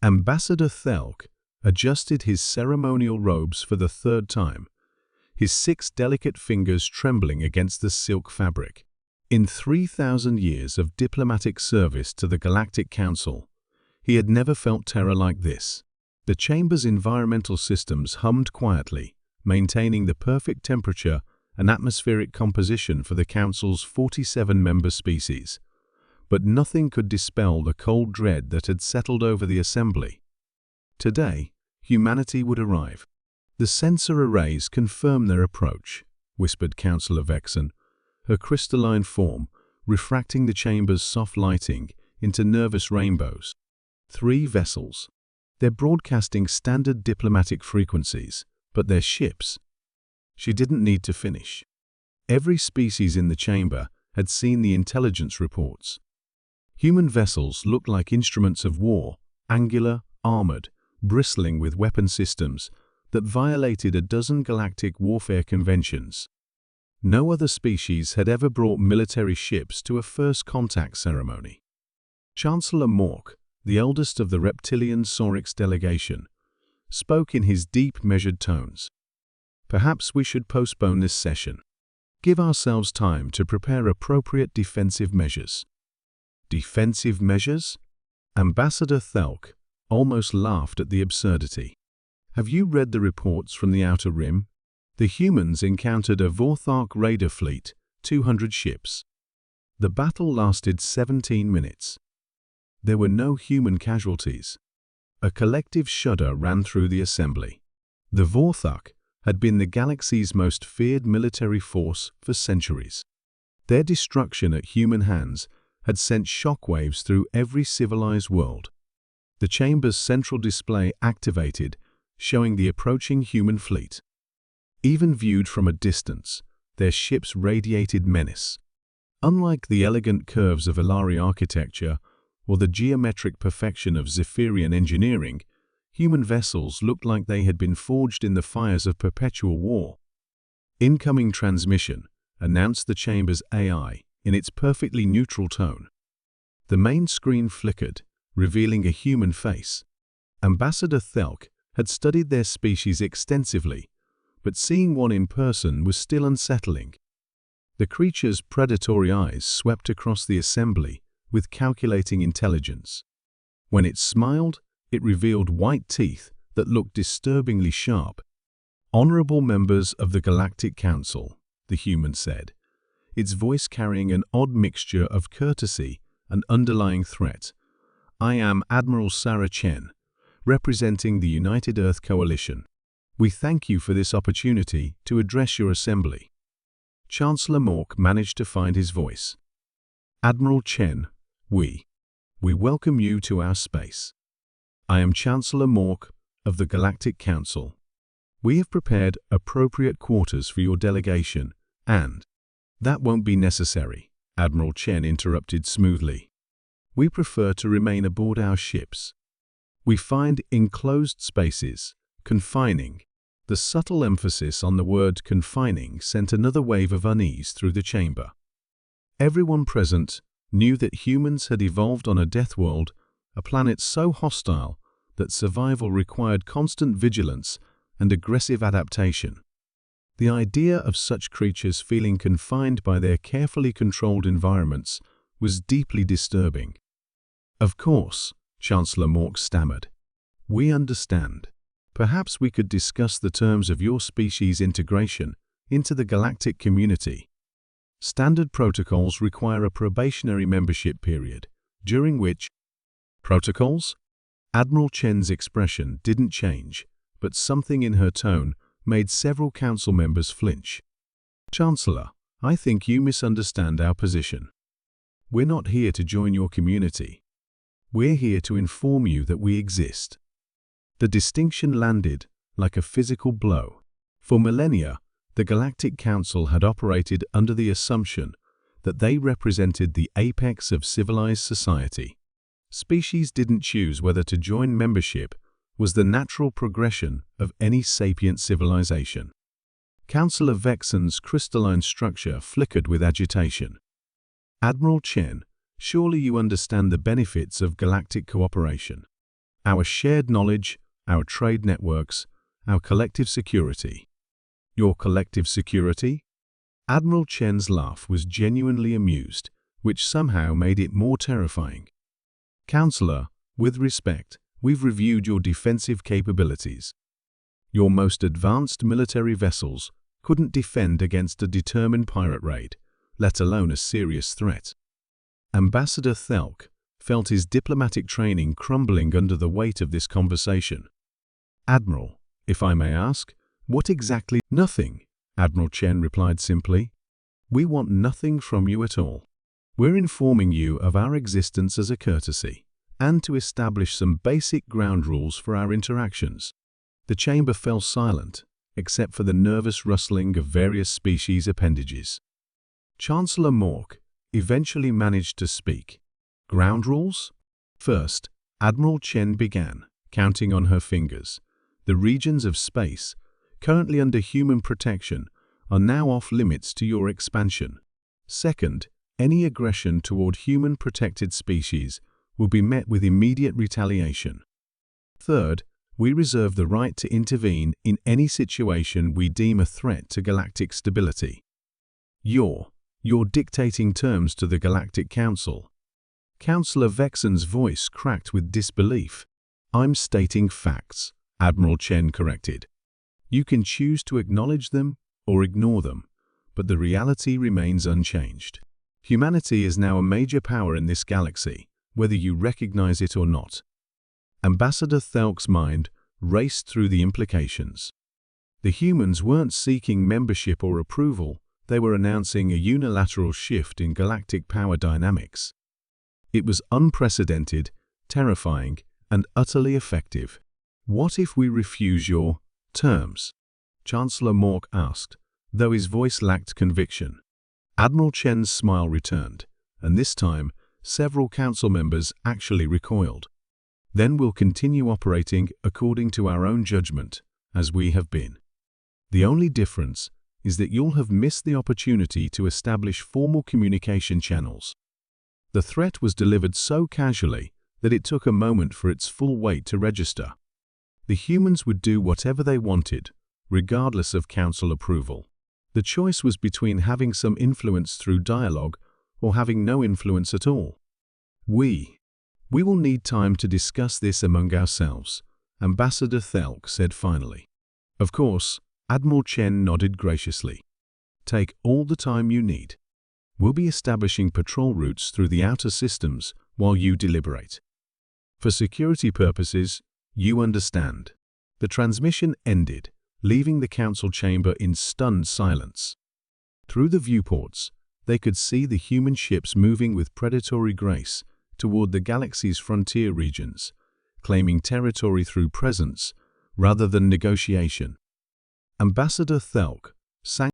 Ambassador Thelk adjusted his ceremonial robes for the third time, his 6 delicate fingers trembling against the silk fabric. In 3,000 years of diplomatic service to the Galactic Council, he had never felt terror like this. The chamber's environmental systems hummed quietly, maintaining the perfect temperature and atmospheric composition for the Council's 47-member species. But nothing could dispel the cold dread that had settled over the assembly. Today, humanity would arrive. "The sensor arrays confirm their approach," whispered Councillor Vexen, her crystalline form refracting the chamber's soft lighting into nervous rainbows. 3 vessels. They're broadcasting standard diplomatic frequencies, but they're ships. She didn't need to finish. Every species in the chamber had seen the intelligence reports. Human vessels looked like instruments of war, angular, armored, bristling with weapon systems that violated a dozen galactic warfare conventions. No other species had ever brought military ships to a first contact ceremony. Chancellor Mork, the eldest of the reptilian Orcs delegation, spoke in his deep, measured tones. "Perhaps we should postpone this session. Give ourselves time to prepare appropriate defensive measures." Defensive measures? Ambassador Thelk almost laughed at the absurdity. "Have you read the reports from the Outer Rim? The humans encountered a Vorthark raider fleet, 200 ships. The battle lasted 17 minutes. There were no human casualties." A collective shudder ran through the assembly. The Vorthark had been the galaxy's most feared military force for centuries. Their destruction at human hands had sent shockwaves through every civilized world. The chamber's central display activated, showing the approaching human fleet. Even viewed from a distance, their ships radiated menace. Unlike the elegant curves of Ilari architecture or the geometric perfection of Zephyrian engineering, human vessels looked like they had been forged in the fires of perpetual war. "Incoming transmission," announced the chamber's AI in its perfectly neutral tone. The main screen flickered, revealing a human face. Ambassador Thelk had studied their species extensively, but seeing one in person was still unsettling. The creature's predatory eyes swept across the assembly with calculating intelligence. When it smiled, it revealed white teeth that looked disturbingly sharp. "Honorable members of the Galactic Council," the human said, its voice carrying an odd mixture of courtesy and underlying threat. "I am Admiral Sarah Chen, representing the United Earth Coalition. We thank you for this opportunity to address your assembly." Chancellor Mork managed to find his voice. "Admiral Chen, we welcome you to our space. I am Chancellor Mork of the Galactic Council. We have prepared appropriate quarters for your delegation and—" "That won't be necessary," Admiral Chen interrupted smoothly. "We prefer to remain aboard our ships. We find enclosed spaces confining." The subtle emphasis on the word confining sent another wave of unease through the chamber. Everyone present knew that humans had evolved on a death world, a planet so hostile that survival required constant vigilance and aggressive adaptation. The idea of such creatures feeling confined by their carefully controlled environments was deeply disturbing. "Of course," Chancellor Mork stammered. "We understand. Perhaps we could discuss the terms of your species' integration into the galactic community. Standard protocols require a probationary membership period, during which—" "Protocols?" Admiral Chen's expression didn't change, but something in her tone made several council members flinch. "Chancellor, I think you misunderstand our position. We're not here to join your community. We're here to inform you that we exist." The distinction landed like a physical blow. For millennia, the Galactic Council had operated under the assumption that they represented the apex of civilized society. Species didn't choose whether to join. Membership was the natural progression of any sapient civilization. Councillor Vexen's crystalline structure flickered with agitation. "Admiral Chen, surely you understand the benefits of galactic cooperation. Our shared knowledge, our trade networks, our collective security. Your collective security? Admiral Chen's laugh was genuinely amused, which somehow made it more terrifying. Counselor, with respect, we've reviewed your defensive capabilities. Your most advanced military vessels couldn't defend against a determined pirate raid, let alone a serious threat. Ambassador Thelk felt his diplomatic training crumbling under the weight of this conversation. Admiral, if I may ask, what exactly? Nothing, Admiral Chen replied simply. We want nothing from you at all. We're informing you of our existence as a courtesy, and to establish some basic ground rules for our interactions. The chamber fell silent, except for the nervous rustling of various species appendages. Chancellor Mork eventually managed to speak. Ground rules? First, Admiral Chen began, counting on her fingers. The regions of space, currently under human protection, are now off limits to your expansion. Second, any aggression toward human-protected species will be met with immediate retaliation. Third, we reserve the right to intervene in any situation we deem a threat to galactic stability. You're dictating terms to the Galactic Council. Councillor Vexen's voice cracked with disbelief. I'm stating facts, Admiral Chen corrected. You can choose to acknowledge them or ignore them, but the reality remains unchanged. Humanity is now a major power in this galaxy, whether you recognize it or not. Ambassador Thelk's mind raced through the implications. The humans weren't seeking membership or approval, they were announcing a unilateral shift in galactic power dynamics. It was unprecedented, terrifying, and utterly effective. What if we refuse your terms? Chancellor Mork asked, though his voice lacked conviction. Admiral Chen's smile returned, and this time, several council members actually recoiled. Then we'll continue operating according to our own judgment, as we have been. The only difference is that you'll have missed the opportunity to establish formal communication channels. The threat was delivered so casually that it took a moment for its full weight to register. The humans would do whatever they wanted, regardless of council approval. The choice was between having some influence through dialogue or having no influence at all. We will need time to discuss this among ourselves, Ambassador Thelk said finally. Of course, Admiral Chen nodded graciously. Take all the time you need. We'll be establishing patrol routes through the outer systems while you deliberate. For security purposes, you understand. The transmission ended, leaving the council chamber in stunned silence. Through the viewports, they could see the human ships moving with predatory grace toward the galaxy's frontier regions, claiming territory through presence rather than negotiation. Ambassador Thelk sang